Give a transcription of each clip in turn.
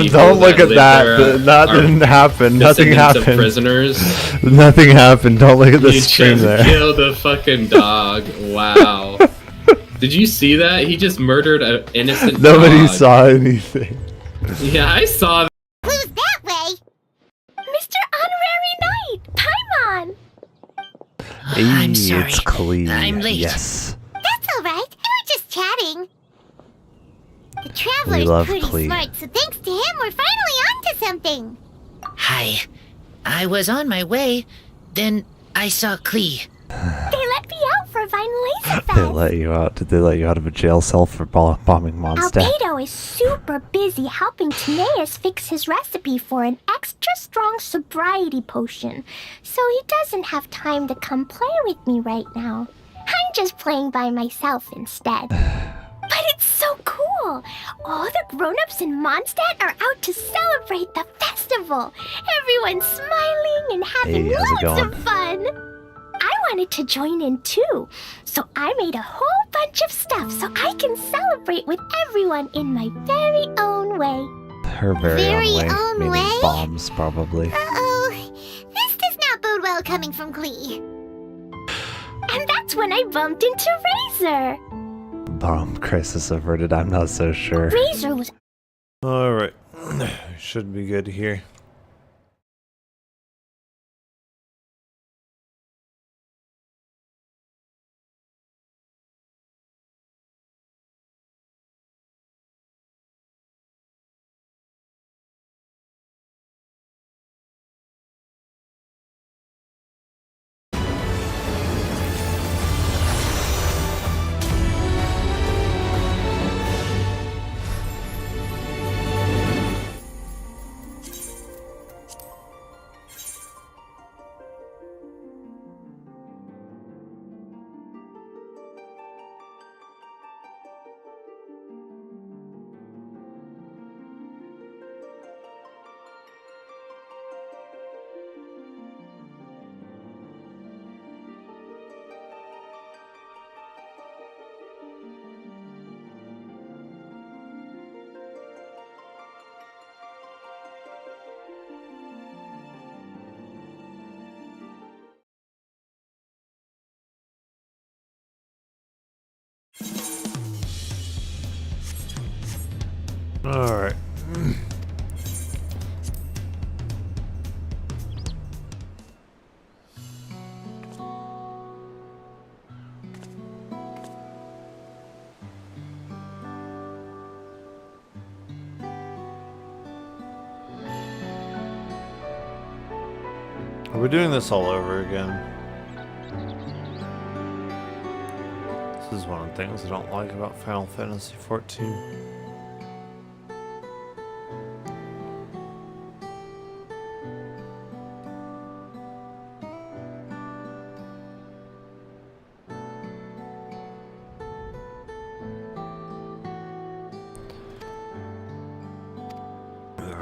Don't look at that. That didn't happen. Nothing happened. Prisoners. Nothing happened. Don't look at the screen just there. Killed a fucking dog. Wow. Did you see that? He just murdered an innocent Nobody dog. saw anything. Yeah, I saw that. Who's that way? Mr. Honorary Knight, Paimon. I'm sorry. It's clean. I'm late. Yes. That's all right. We were just chatting. The We Traveler's love pretty Klee. smart, so thanks to him, we're finally onto something. Hi. I was on my way, then I saw Klee. They let me out for Vine Laser They Fest. let you out. Did they let you out of a jail cell for bombing Mondstadt? Albedo is super busy helping Timaeus fix his recipe for an extra strong sobriety potion, so he doesn't have time to come play with me right now. I'm just playing by myself instead. But it's so cool! All the grown-ups in Mondstadt are out to celebrate the festival! Everyone's smiling and having Hey, how's it lots going? of fun! I wanted to join in too, so I made a whole bunch of stuff so I can celebrate with everyone in my very own way. Her very own own way. Meaning way? bombs, probably. Uh-oh, this does not bode well coming from Klee. And that's when I bumped into Razor. Bomb crisis averted. I'm not so sure. Razor was Alright. Should be good here. Alright. Are we doing this all over again? This is one of the things I don't like about Final Fantasy XIV.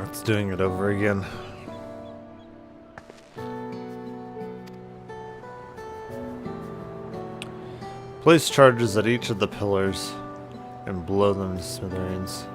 It's doing it over again. Place charges at each of the pillars and blow them to smithereens.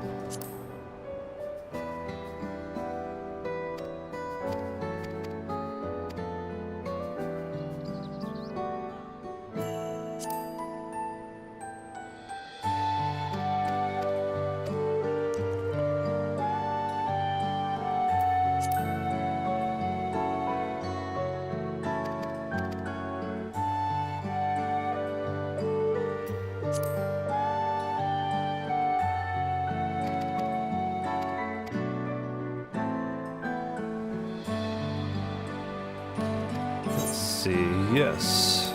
Yes.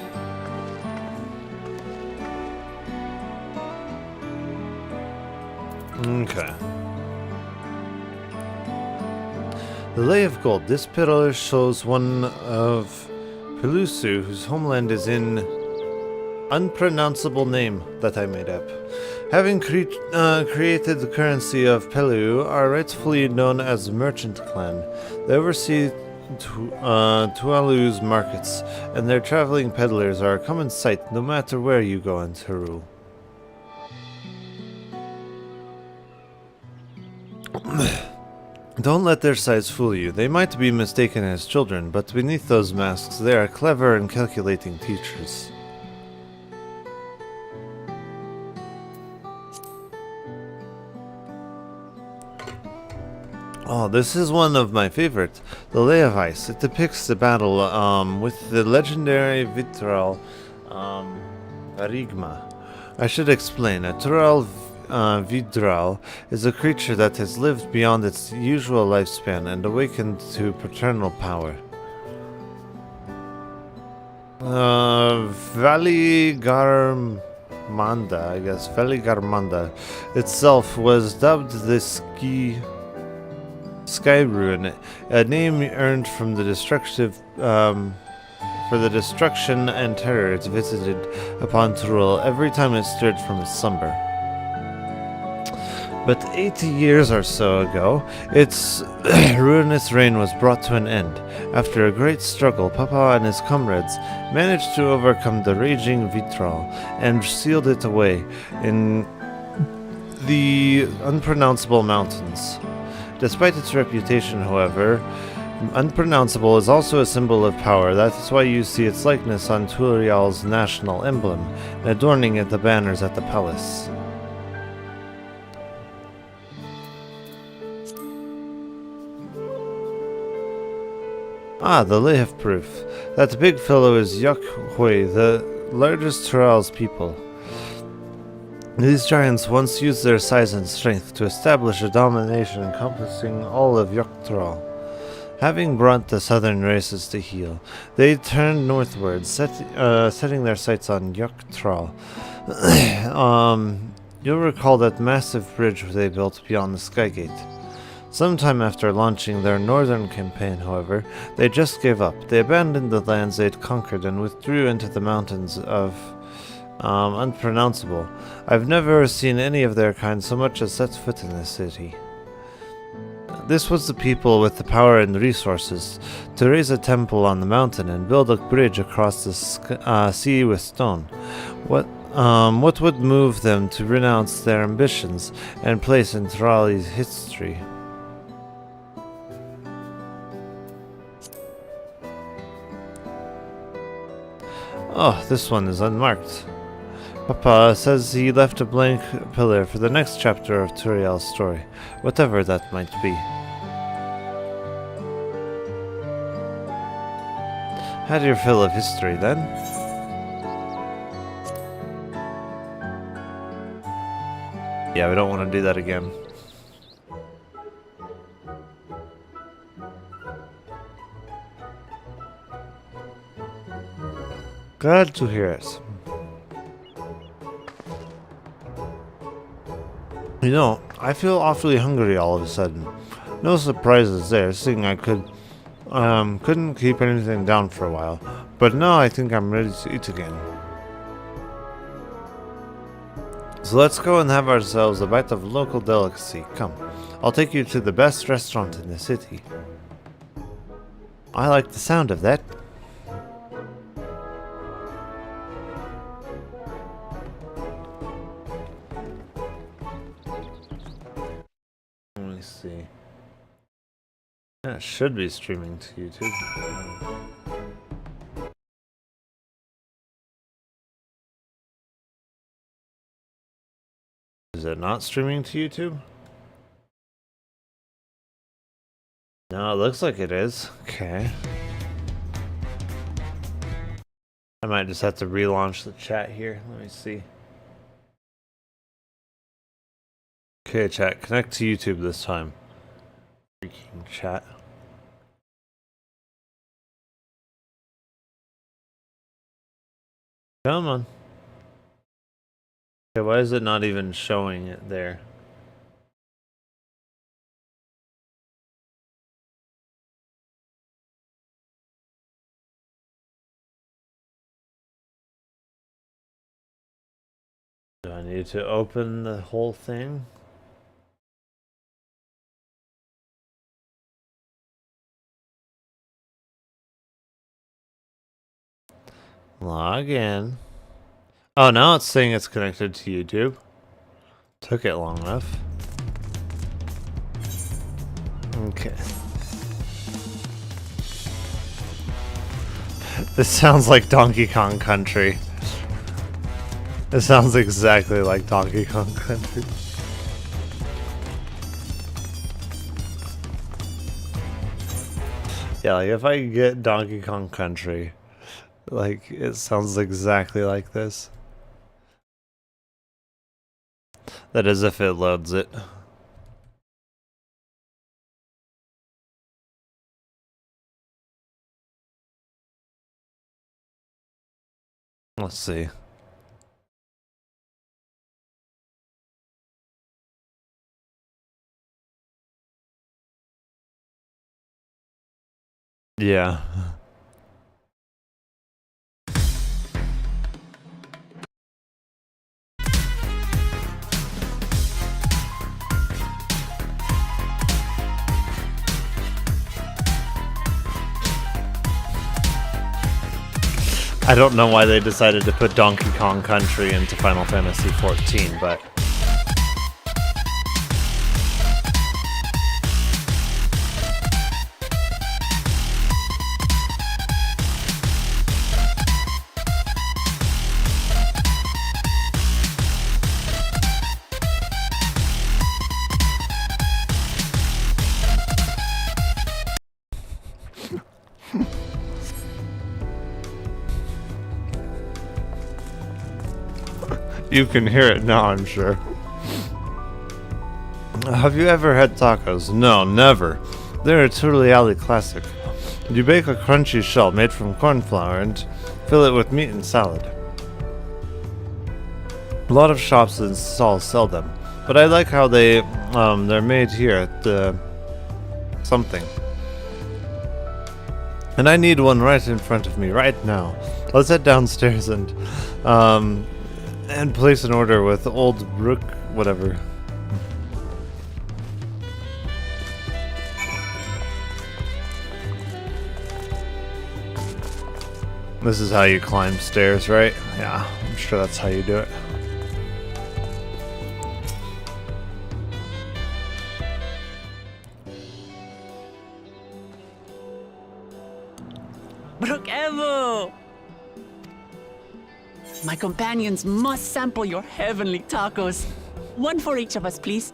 Okay. The Lay of Gold. This pillar shows one of Pelusu, whose homeland is in unpronounceable name that I made up. Having created the currency of Pelu, are rightfully known as the Merchant Clan. They oversee Tualu's markets, and their traveling peddlers are a common sight no matter where you go in Teru. Don't let their size fool you. They might be mistaken as children, but beneath those masks, they are clever and calculating teachers. Oh, this is one of my favorites. The Lay of Ice. It depicts the battle with the legendary Vitral Varigma. I should explain. A Tural Vidral is a creature that has lived beyond its usual lifespan and awakened to paternal power. Valigarmanda, I guess, Valigarmanda itself was dubbed the Sky Ruin, a name earned from the for the destruction and terror it visited upon Tyrol every time it stirred from its slumber. But 80 years or so ago, its ruinous reign was brought to an end. After a great struggle, Papa and his comrades managed to overcome the raging Vitral and sealed it away in the unpronounceable mountains. Despite its reputation, however, unpronounceable is also a symbol of power. That is why you see its likeness on Turial's national emblem, adorning it the banners at the palace. Ah, the Lay of Proof. That big fellow is Yokhui, the largest Tural's people. These giants once used their size and strength to establish a domination encompassing all of Yoktural. Having brought the southern races to heel, they turned northward, setting their sights on Yoktural. You'll recall that massive bridge they built beyond the Skygate. Sometime after launching their northern campaign, however, they just gave up. They abandoned the lands they'd conquered and withdrew into the mountains of unpronounceable. I've never seen any of their kind so much as set foot in this city. This was the people with the power and resources to raise a temple on the mountain and build a bridge across the sea with stone. What would move them to renounce their ambitions and place in Trali's history? Oh, this one is unmarked. Papa says he left a blank pillar for the next chapter of Turiel's story, whatever that might be. Had your fill of history, then? Yeah, we don't want to do that again. Glad to hear it. You know, I feel awfully hungry all of a sudden. No surprises there, seeing I couldn't keep anything down for a while. But now I think I'm ready to eat again. So let's go and have ourselves a bite of local delicacy. Come, I'll take you to the best restaurant in the city. I like the sound of that. Let me see. That should be streaming to YouTube. Is it not streaming to YouTube? No, it looks like it is. Okay. I might just have to relaunch the chat here. Let me see. Okay, chat. Connect to YouTube this time. Freaking chat. Come on. Okay, why is it not even showing it there? Do I need to open the whole thing? Log in. Oh, now it's saying it's connected to YouTube. Took it long enough. Okay. This sounds like Donkey Kong Country. It sounds exactly like Donkey Kong Country. Yeah, like if I get Donkey Kong Country, like it sounds exactly like this. That is if it loads it. Let's see. Yeah. I don't know why they decided to put Donkey Kong Country into Final Fantasy XIV, but you can hear it now, I'm sure. Have you ever had tacos? No, never. They're a totally alley classic. You bake a crunchy shell made from corn flour and fill it with meat and salad. A lot of shops and stalls sell them, but I like how they're made here at the something. And I need one right in front of me right now. Let's head downstairs and place an order with Old Brook, whatever. This is how you climb stairs, right? Yeah, I'm sure that's how you do it. Brook Evo! My companions must sample your heavenly tacos. One for each of us, please.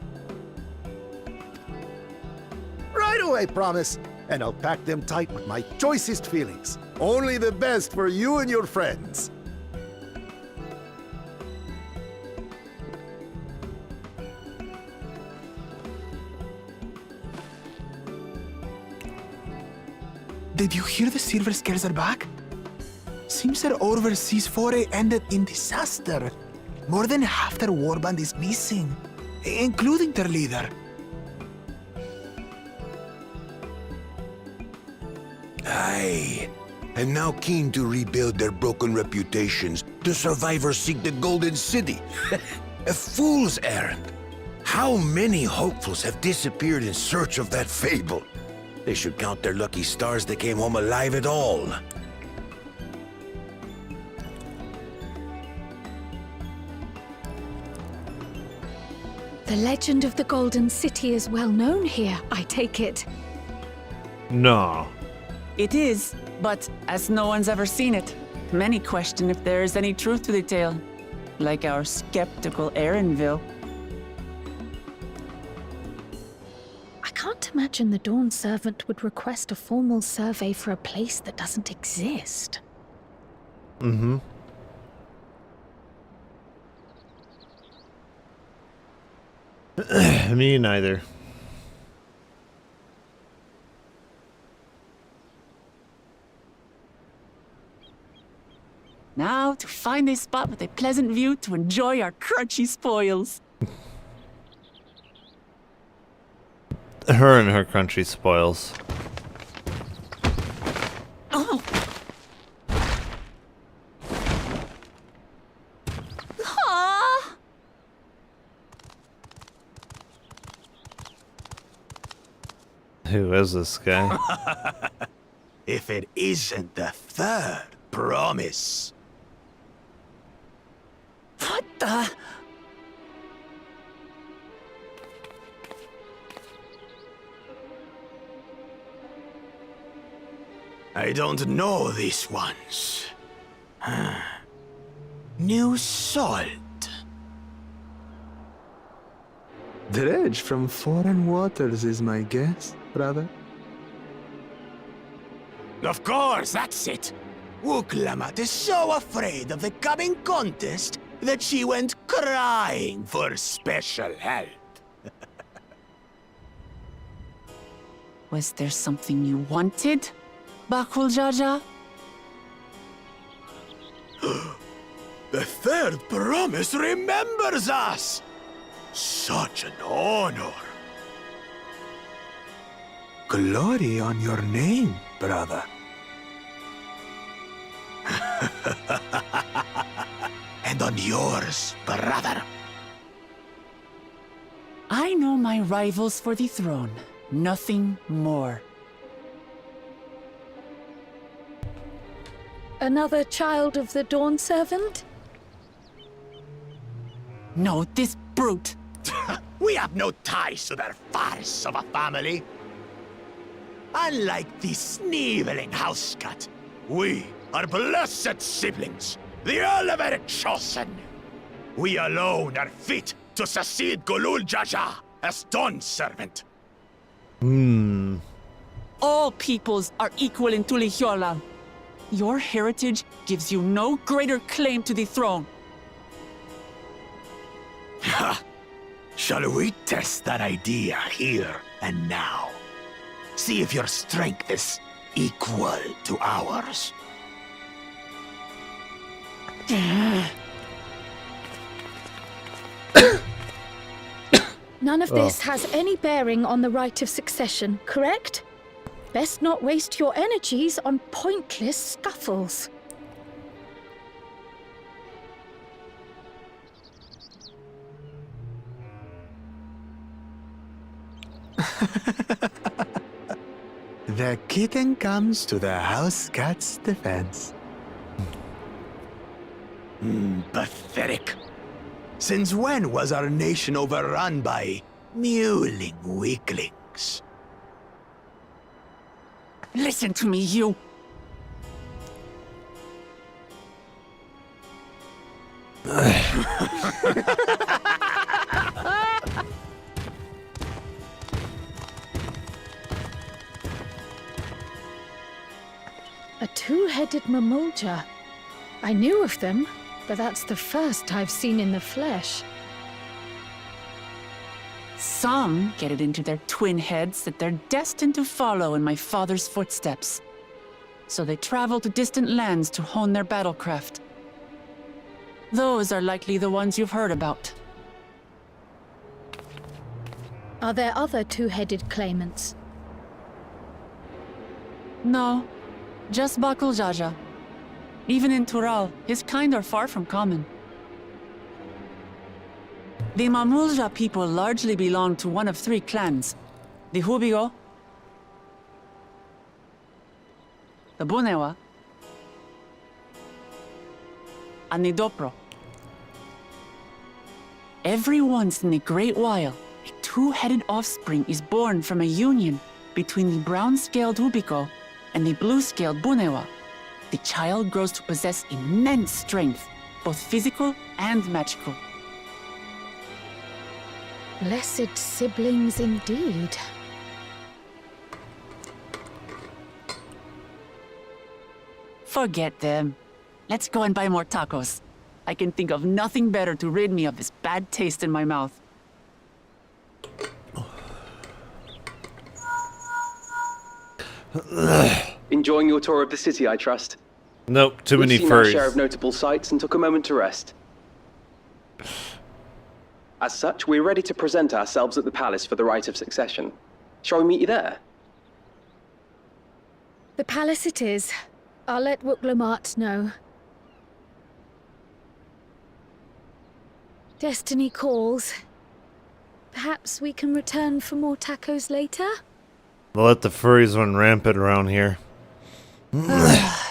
Right away, promise. And I'll pack them tight with my choicest feelings. Only the best for you and your friends. Did you hear the silver scales are back? Seems their overseas foray ended in disaster. More than half their warband is missing, including their leader. Aye. And now keen to rebuild their broken reputations, the survivors seek the Golden City. A fool's errand. How many hopefuls have disappeared in search of that fable? They should count their lucky stars they came home alive at all. The legend of the Golden City is well known here, I take it. No. It is, but as no one's ever seen it, many question if there is any truth to the tale. Like our skeptical Erinville. I can't imagine the Dawn Servant would request a formal survey for a place that doesn't exist. Mm-hmm. Me neither. Now to find a spot with a pleasant view to enjoy our crunchy spoils. Her and her crunchy spoils. Oh! Ah! Who is this guy? If it isn't the third promise. What the? I don't know these ones. New salt. Dredge from foreign waters is my guess, brother. Of course, that's it. Wuklamat is so afraid of the coming contest that she went crying for special help. Was there something you wanted, Bakul Jaja? The third promise remembers us! Such an honor! Glory on your name, brother. And on yours, brother. I know my rivals for the throne. Nothing more. Another child of the Dawn Servant? No, this brute. We have no ties to their farce of a family. Unlike the sneevling house cat, we are blessed siblings, the elevated chosen. We alone are fit to succeed Golul Jaja as Dawn Servant. All peoples are equal in Tulihiola. Your heritage gives you no greater claim to the throne. Ha! Shall we test that idea here and now? See if your strength is equal to ours. None of this has any bearing on the right of succession, correct? Best not waste your energies on pointless scuffles. The kitten comes to the house cat's defense. Pathetic. Since when was our nation overrun by mewling weaklings? Listen to me, you. A two-headed Mamulja. I knew of them, but that's the first I've seen in the flesh. Some get it into their twin heads that they're destined to follow in my father's footsteps. So they travel to distant lands to hone their battlecraft. Those are likely the ones you've heard about. Are there other two-headed claimants? No, just Bakul Jaja. Even in Tural, his kind are far from common. The Mamulja people largely belong to one of three clans. The Hubigo, the Bunewa, and the Dopro. Every once in a great while, a two-headed offspring is born from a union between the brown-scaled Hubigo and the blue-scaled Bunewa. The child grows to possess immense strength, both physical and magical. Blessed siblings indeed. Forget them. Let's go and buy more tacos. I can think of nothing better to rid me of this bad taste in my mouth. Enjoying your tour of the city, I trust. Nope, too many We've seen our furries. share of notable sights and took a moment to rest. As such, we're ready to present ourselves at the palace for the rite of succession. Shall we meet you there? The palace it is. I'll let Wuklamat know. Destiny calls. Perhaps we can return for more tacos later? They'll let the furries run rampant around here.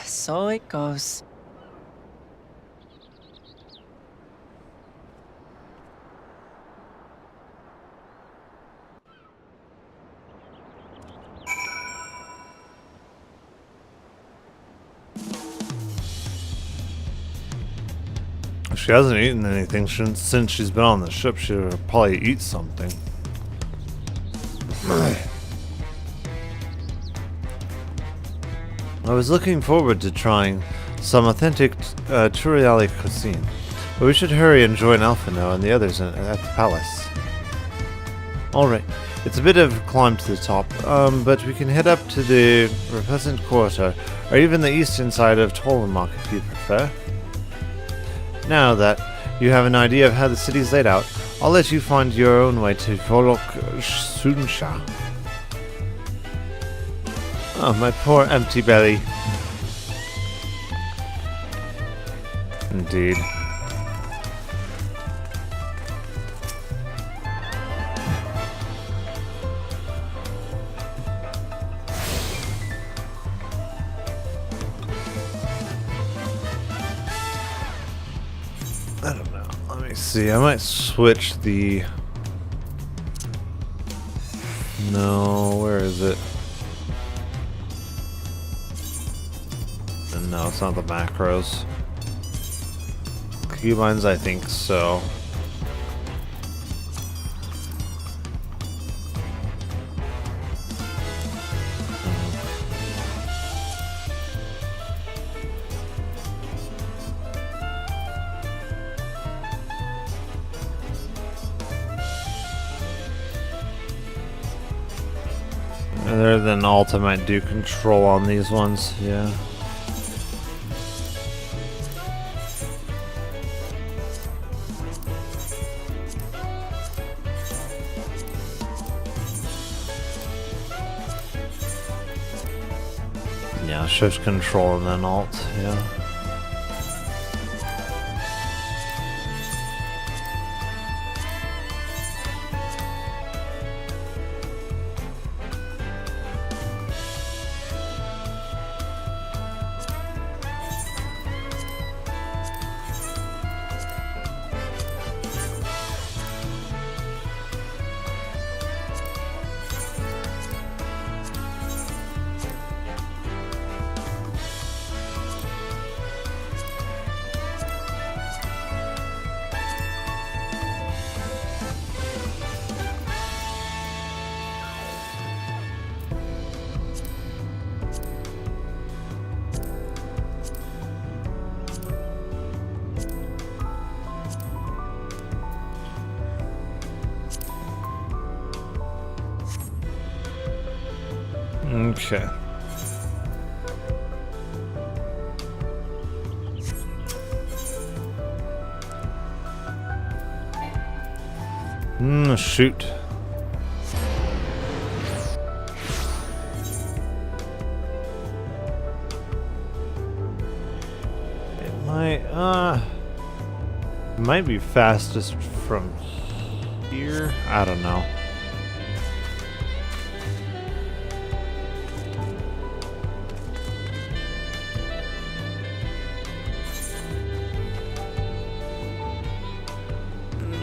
So it goes. she hasn't eaten anything since she's been on the ship. She'll probably eat something. I was looking forward to trying some authentic Turiali cuisine, but we should hurry and join Alphino and the others at the palace. Alright, it's a bit of a climb to the top, but we can head up to the Repeasant Quarter, or even the eastern side of Tolomak if you prefer. Now that you have an idea of how the city's laid out, I'll let you find your own way to Volok Sunsha. Oh, my poor empty belly. Indeed. I don't know. Let me see. I might switch the... No, where is it? No, it's not the macros. Keybinds, I think so. Other than alt, I might do control on these ones, yeah. Yeah, shift control and then alt, yeah. Okay. Shoot. It might be fastest from here. I don't know.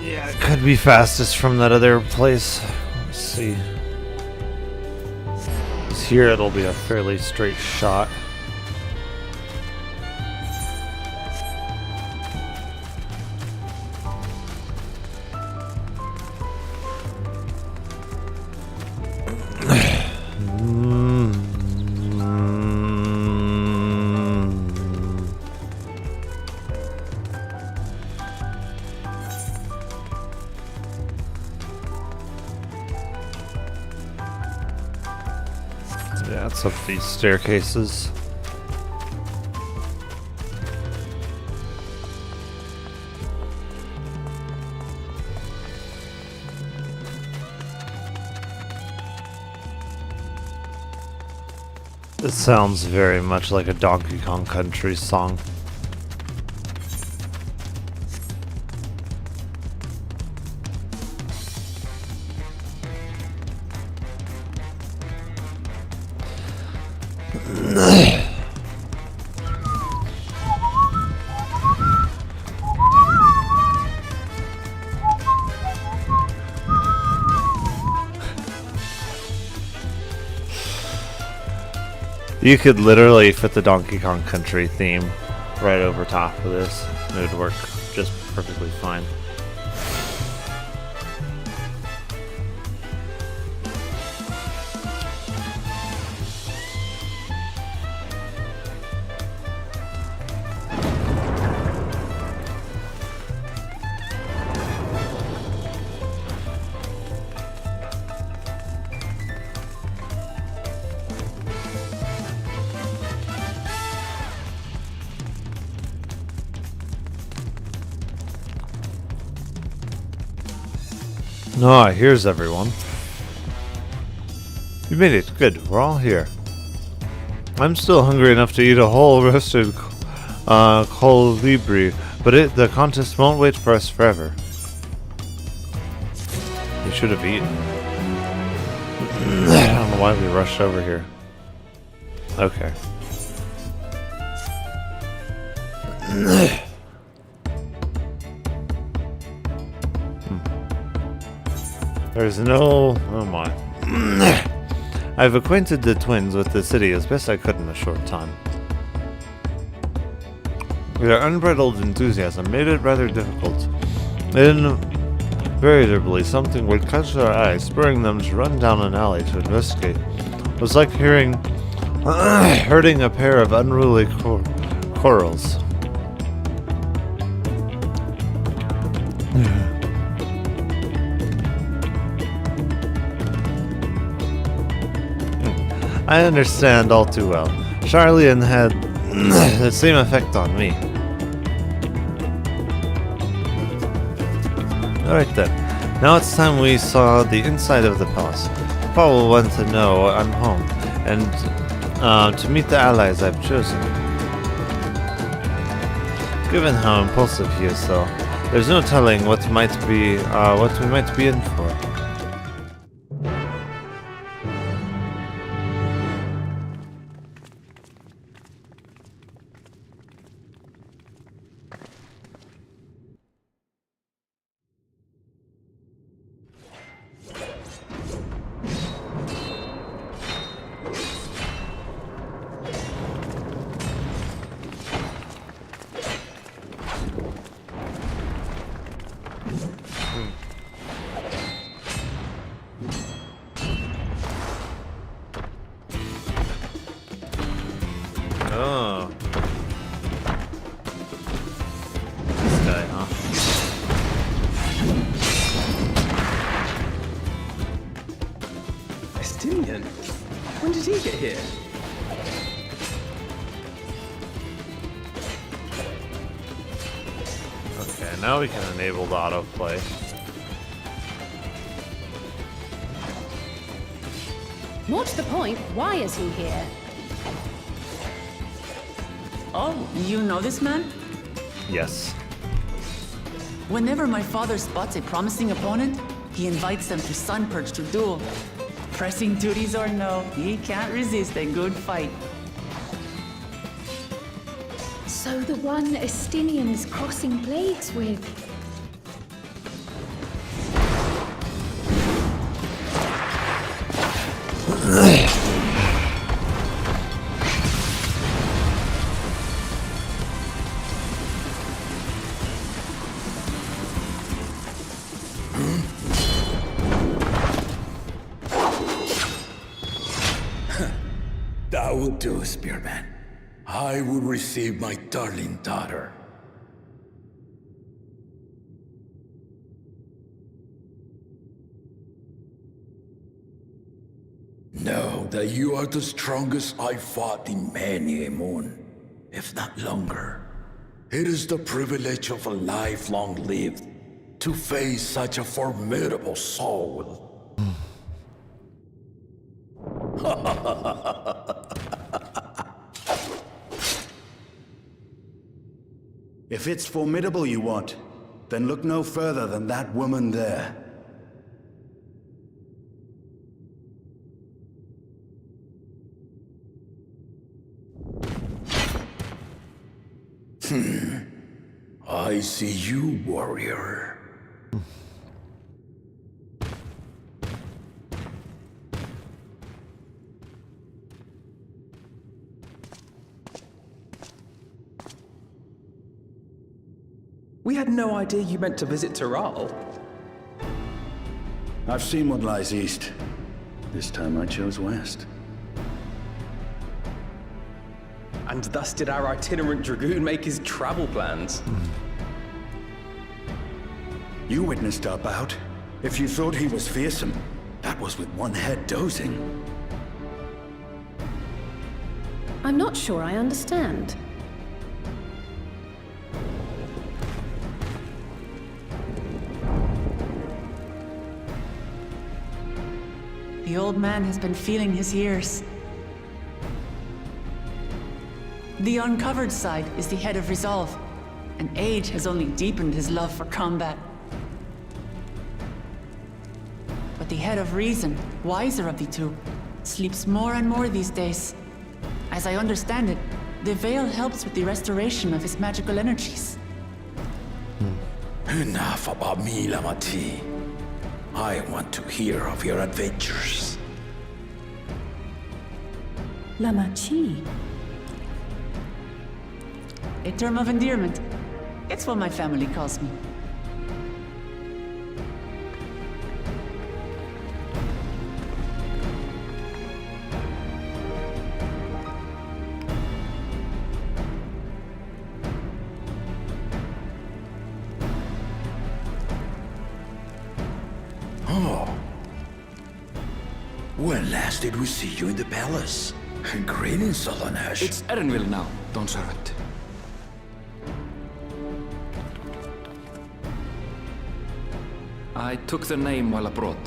Yeah, it could be fastest from that other place. Let's see. 'Cause here it'll be a fairly straight shot. Yeah, it's up these staircases. It sounds very much like a Donkey Kong Country song. You could literally fit the Donkey Kong Country theme right over top of this. It would work just perfectly fine. Ah, here's everyone. You made it. Good. We're all here. I'm still hungry enough to eat a whole roasted colibri, but the contest won't wait for us forever. You should have eaten. I don't know why we rushed over here. Okay. There's no... Oh my. I've acquainted the twins with the city as best I could in a short time. Their unbridled enthusiasm made it rather difficult. Invariably, something would catch their eye, spurring them to run down an alley to investigate. It was like herding a pair of unruly corals. I understand all too well. Charlene had the same effect on me. Alright then. Now it's time we saw the inside of the palace. Papa will want to know I'm home, and to meet the allies I've chosen. Given how impulsive he is, though, there's no telling what we might be in for. Oh. This guy, huh? Estinian? When did he get here? Okay, now we can enable the autoplay. More to the point, why is he here? Oh, you know this man? Yes. Whenever my father spots a promising opponent, he invites them to Sunpurge to duel. Pressing duties or no, he can't resist a good fight. So the one Estinian is crossing blades with. That will do, Spearman. I will receive my darling daughter. Know that you are the strongest I fought in many a moon, if not longer. It is the privilege of a life long lived to face such a formidable soul. If it's formidable you want, then look no further than that woman there. I see you, warrior. We had no idea you meant to visit Tyrrell. I've seen what lies east. This time I chose west. And thus did our itinerant dragoon make his travel plans. You witnessed our bout. If you thought he was fearsome, that was with one head dozing. I'm not sure I understand. The old man has been feeling his years. The uncovered side is the head of resolve, and age has only deepened his love for combat. But the head of reason, wiser of the two, sleeps more and more these days. As I understand it, the veil helps with the restoration of his magical energies. Enough about me, Lamati. I want to hear of your adventures. Lamachi. A term of endearment. It's what my family calls me. When last did we see you in the palace? Greetings, Solonesh. It's Erenville now, Don Servant. I took the name while abroad,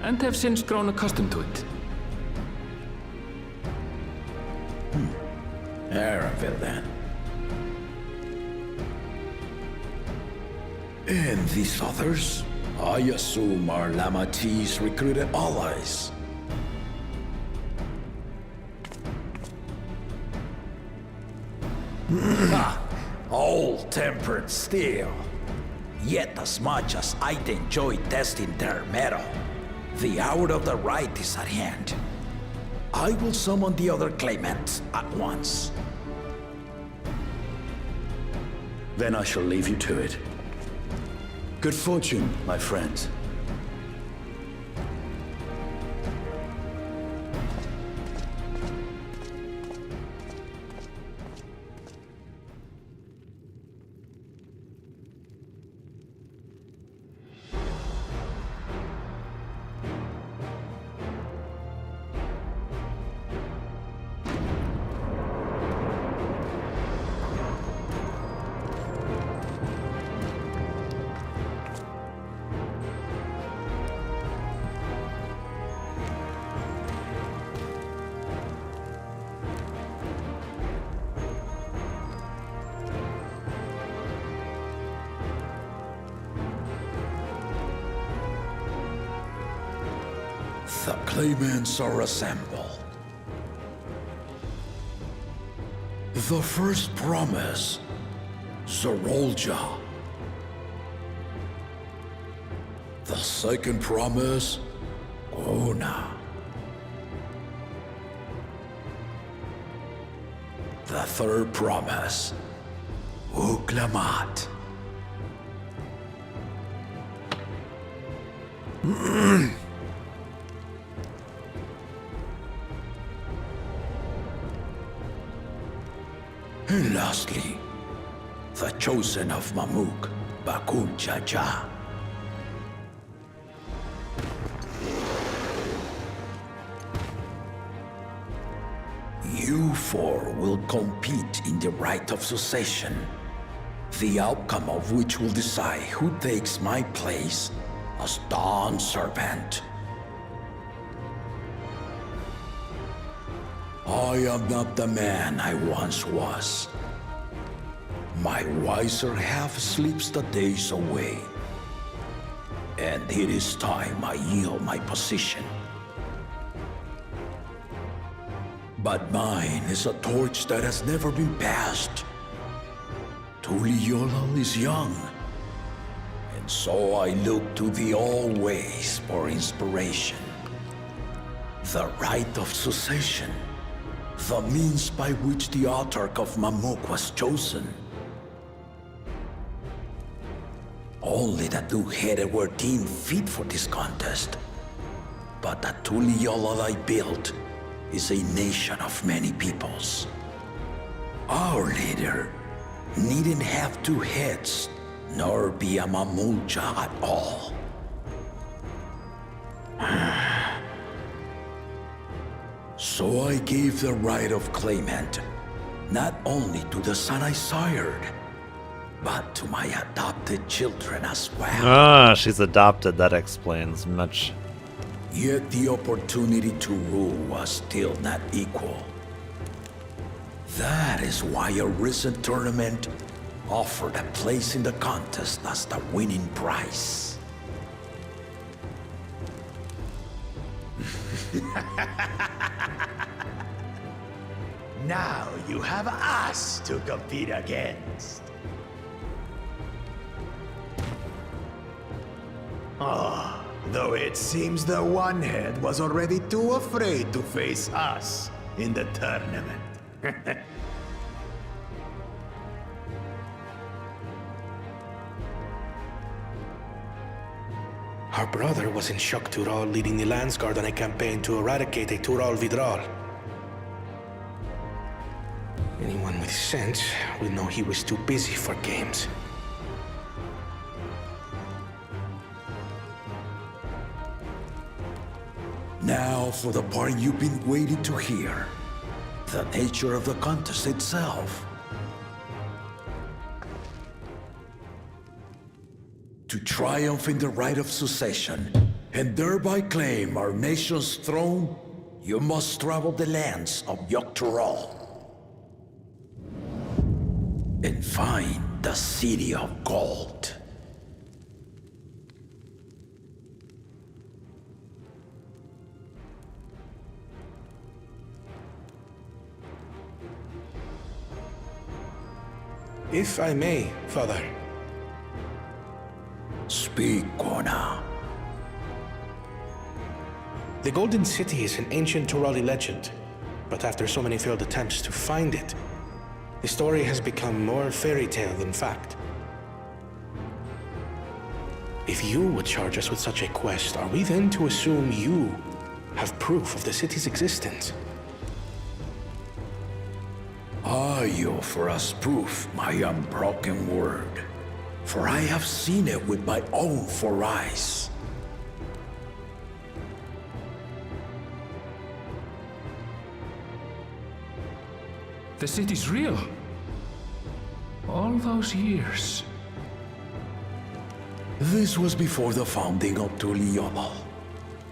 and have since grown accustomed to it. Erenville, then. And these others? I assume are Lamati's recruited allies. All-tempered steel. Yet as much as I'd enjoy testing their metal, the hour of the right is at hand. I will summon the other claimants at once. Then I shall leave you to it. Good fortune, my friends. The claimants are assembled. The first promise, Zorolja. The second promise, Ona. The third promise, Uklamat. And lastly, the chosen of Mamuk, Bakun Jaja. You four will compete in the right of succession, the outcome of which will decide who takes my place as Dawn Servant. I am not the man I once was. My wiser half sleeps the days away, and it is time I yield my position. But mine is a torch that has never been passed. Tuliyola is young, and so I look to thee always for inspiration. The right of succession, the means by which the autarch of Mamuk was chosen. Only the two-headed were deemed fit for this contest. But the Tuliyola I built is a nation of many peoples. Our leader needn't have two heads, nor be a Mamulja at all. So I gave the right of claimant, not only to the son I sired, but to my adopted children as well. Ah, she's adopted. That explains much. Yet the opportunity to rule was still not equal. That is why a recent tournament offered a place in the contest as the winning prize. Now you have us to compete against. Oh, though it seems the one head was already too afraid to face us in the tournament. Our brother was in Shock Tural leading the Landsguard on a campaign to eradicate a Tural Vidral. Anyone with sense will know he was too busy for games. Now for the part you've been waiting to hear. The nature of the contest itself. To triumph in the right of succession, and thereby claim our nation's throne, you must travel the lands of Yogg-Tural and find the City of Gold. If I may, Father. Speak, Kona. The Golden City is an ancient Turali legend, but after so many failed attempts to find it, the story has become more fairy tale than fact. If you would charge us with such a quest, are we then to assume you have proof of the city's existence? I offer us proof, my unbroken word, for I have seen it with my own 4 eyes. The city's real. All those years. This was before the founding of Tuliyola.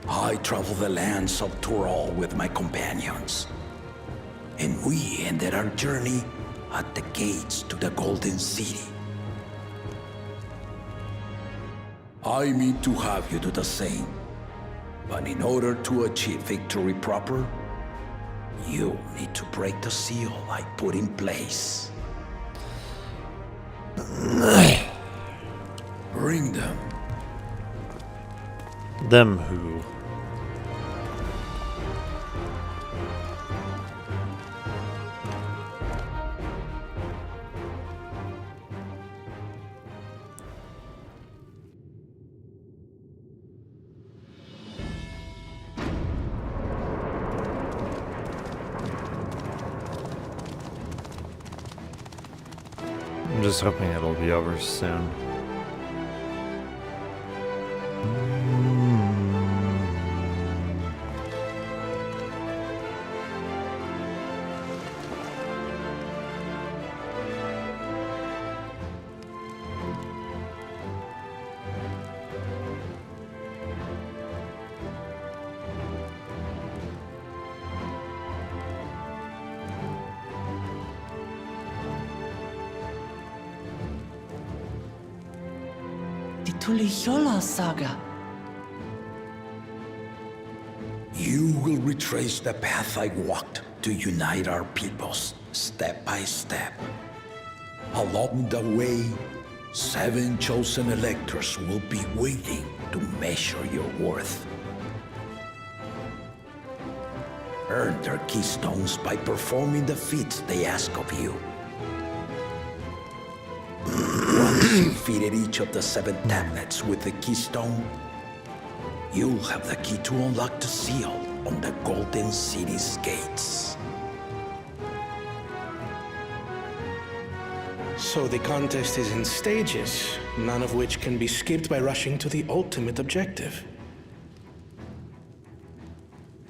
I traveled the lands of Tural with my companions, and we ended our journey at the gates to the Golden City. I mean to have you do the same, but in order to achieve victory proper, you need to break the seal I put in place. Bring them. Them who? I'm just hoping it'll be over soon. Tuliyola saga. You will retrace the path I walked to unite our peoples, step by step. Along the way, 7 chosen electors will be waiting to measure your worth. Earn their keystones by performing the feats they ask of you. Once you defeated each of the 7 tablets with the keystone, you'll have the key to unlock the seal on the Golden City's gates. So the contest is in stages, none of which can be skipped by rushing to the ultimate objective.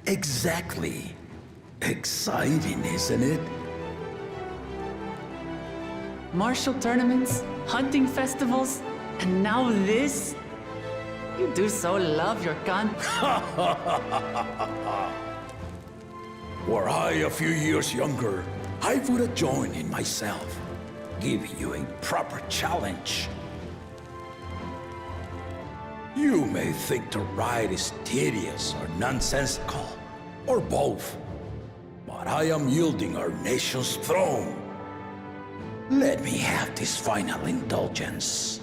Exactly. Exciting, isn't it? Martial tournaments, hunting festivals, and now this? You do so love your gun. Were I a few years younger, I would have joined in myself, giving you a proper challenge. You may think the ride is tedious or nonsensical, or both, but I am yielding our nation's throne. Let me have this final indulgence.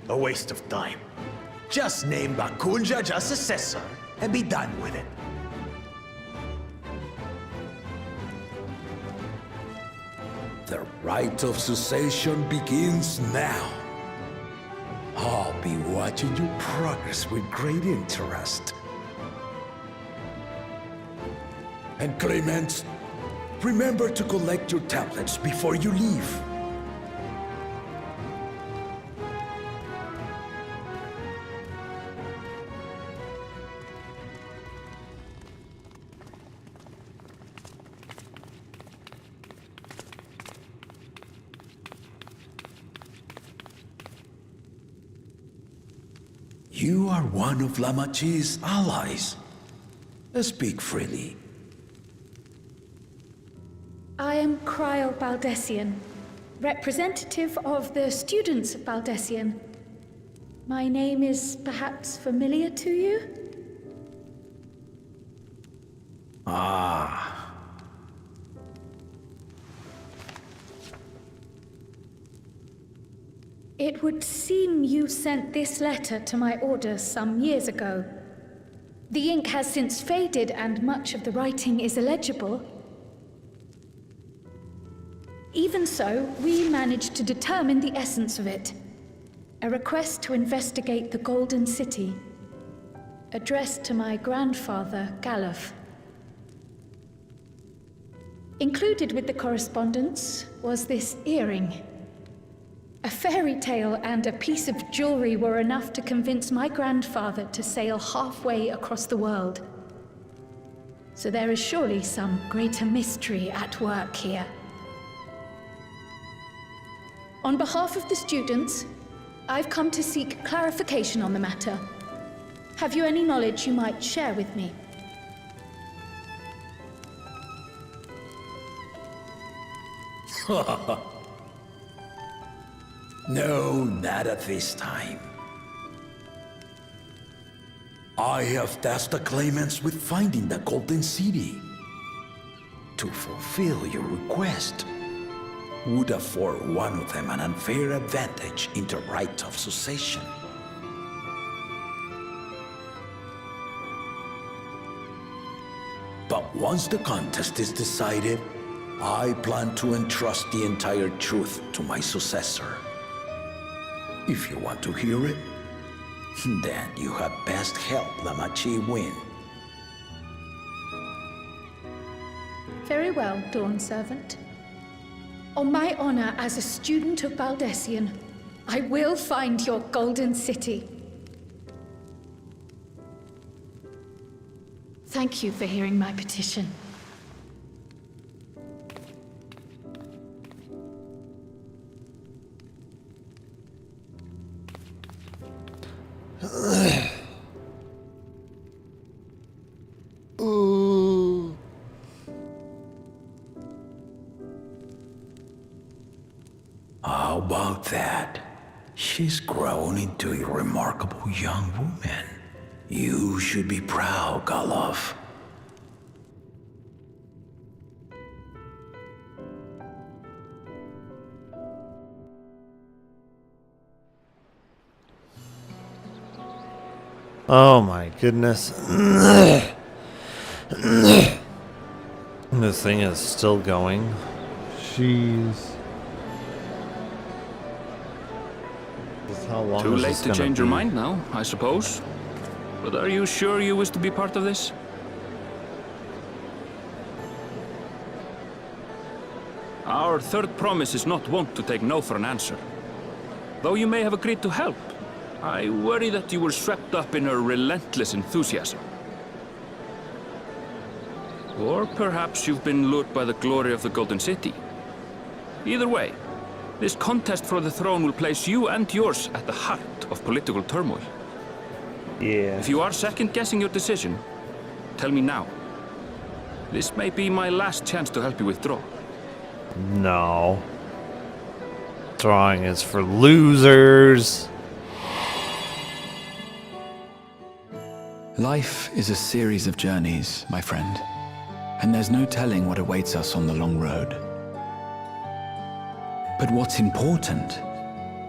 A waste of time. Just name Bakunja as successor and be done with it. The rite of succession begins now. I'll be watching your progress with great interest. And Clemens, remember to collect your tablets before you leave. You are one of Lamachi's allies. Speak freely. I am Cryle Baldessian, representative of the students of Baldessian. My name is perhaps familiar to you? Ah. It would seem you sent this letter to my orders some years ago. The ink has since faded and much of the writing is illegible. Even so, we managed to determine the essence of it. A request to investigate the Golden City, addressed to my grandfather, Galuf. Included with the correspondence was this earring. A fairy tale and a piece of jewelry were enough to convince my grandfather to sail halfway across the world. So there is surely some greater mystery at work here. On behalf of the students, I've come to seek clarification on the matter. Have you any knowledge you might share with me? No, not at this time. I have tasked the claimants with finding the Golden City. To fulfill your request would afford one of them an unfair advantage in the right of succession. But once the contest is decided, I plan to entrust the entire truth to my successor. If you want to hear it, then you had best help Lamachi win. Very well, Dawn Servant. On my honor as a student of Baldessian, I will find your Golden City. Thank you for hearing my petition. Ooh. How about that? She's grown into a remarkable young woman. You should be proud, Galuf. Oh my goodness. This thing is still going. Jeez. How long Too is late this to gonna change your be? mind now, I suppose. But are you sure you wish to be part of this? Our third promise is not wont to take no for an answer. Though you may have agreed to help, I worry that you were swept up in her relentless enthusiasm. Or perhaps you've been lured by the glory of the Golden City. Either way, this contest for the throne will place you and yours at the heart of political turmoil. Yeah. If you are second-guessing your decision, tell me now. This may be my last chance to help you withdraw. No. Drawing is for losers. Life is a series of journeys, my friend. And there's no telling what awaits us on the long road. But what's important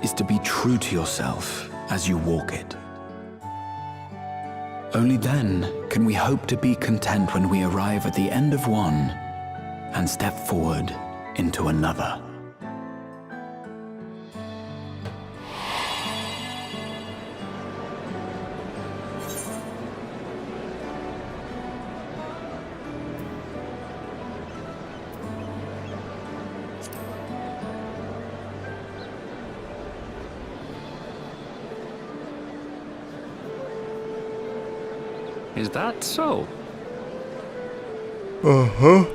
is to be true to yourself as you walk it. Only then can we hope to be content when we arrive at the end of one and step forward into another. Is that so? Uh-huh.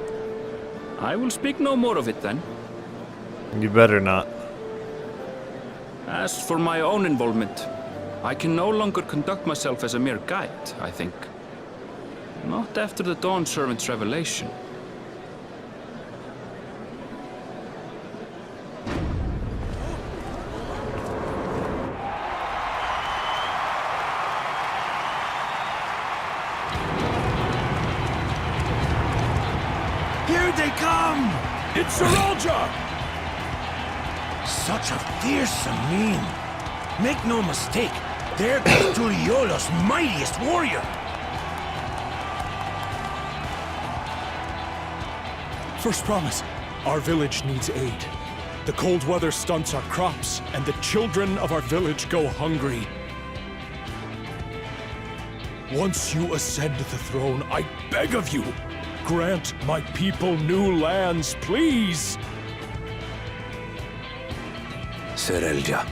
I will speak no more of it then. You better not. As for my own involvement, I can no longer conduct myself as a mere guide, I think. Not after the Dawn Servant's revelation. Here they come! It's Saralja! Such a fearsome mien. Make no mistake, they're Casturiola's mightiest warrior. First promise, our village needs aid. The cold weather stunts our crops, and the children of our village go hungry. Once you ascend the throne, I beg of you, grant my people new lands, please! Saralja.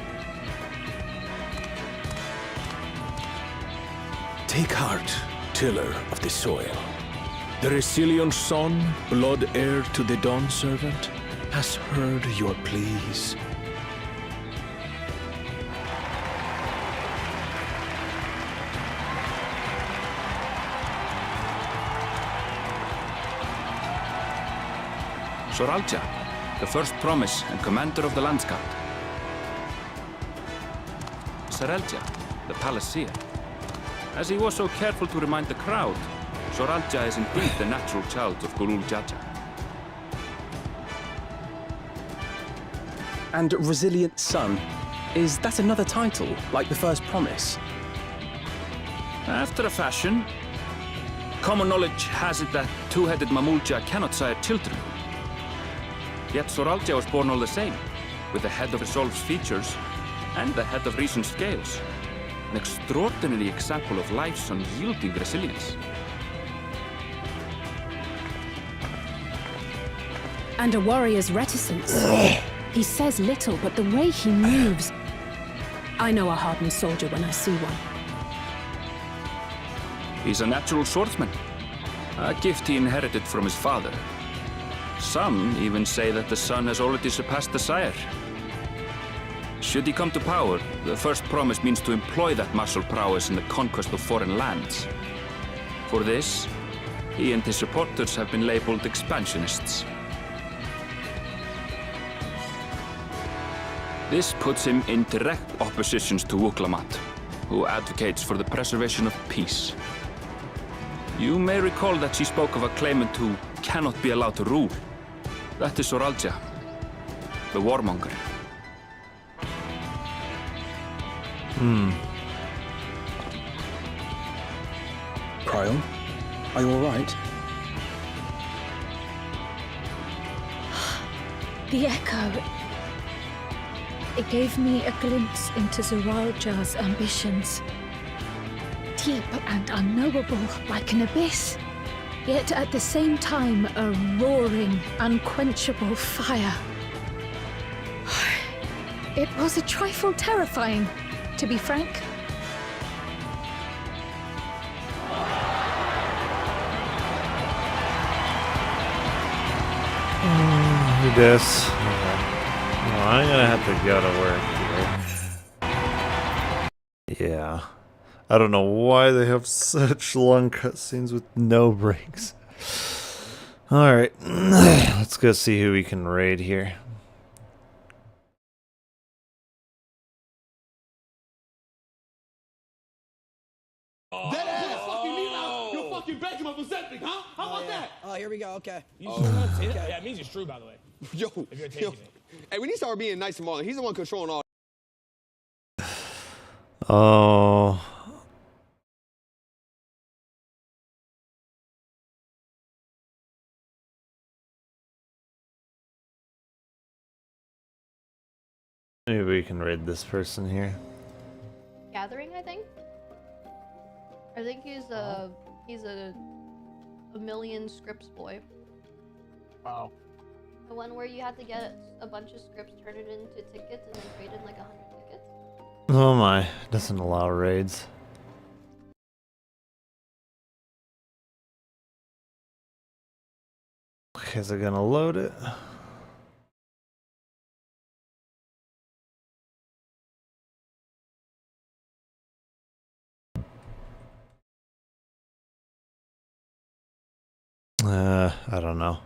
Take heart, tiller of the soil. The Resilion son, blood heir to the Dawn Servant, has heard your pleas. Soralja, the first promise and commander of the Landsguard. Saralja, the Palaceer. As he was so careful to remind the crowd, Soralja is indeed the natural child of Gulul Jaja. And Resilient Son, is that another title, like the first promise? After a fashion, common knowledge has it that two-headed Mamulja cannot sire children. Yet Soralja was born all the same, with the head of Resolve's features and the head of Reason's scales. An extraordinary example of life's unyielding resilience. And a warrior's reticence. He says little, but the way he moves... I know a hardened soldier when I see one. He's a natural swordsman, a gift he inherited from his father. Some even say that the son has already surpassed the sire. Should he come to power, the first promise means to employ that martial prowess in the conquest of foreign lands. For this, he and his supporters have been labeled expansionists. This puts him in direct opposition to Wuklamat, who advocates for the preservation of peace. You may recall that she spoke of a claimant who cannot be allowed to rule. That is Soralja, the warmonger. Cryon, are you alright? The echo. It gave me a glimpse into Zeraljar's ambitions. Deep and unknowable, like an abyss. Yet at the same time, a roaring, unquenchable fire. It was a trifle terrifying, to be frank. This. Well, I'm gonna have to go to work here. Yeah. I don't know why they have such long cutscenes with no breaks. Alright. Let's go see who we can raid here. You're fucking Benjamin for something, huh? How about that? Oh, here we go. Okay. You sure want to? Okay. Yeah, it means it's true, by the way. Yo, If you're taking it. hey, we need to start being nice to Marlon. He's the one controlling all. Oh. Maybe we can raid this person here. Gathering, I think. I think he's a million scripts boy. Wow. The one where you had to get a bunch of scripts, turn it into tickets, and then trade in like 100 tickets. Oh my, doesn't allow raids. Okay, is it gonna load it? I don't know.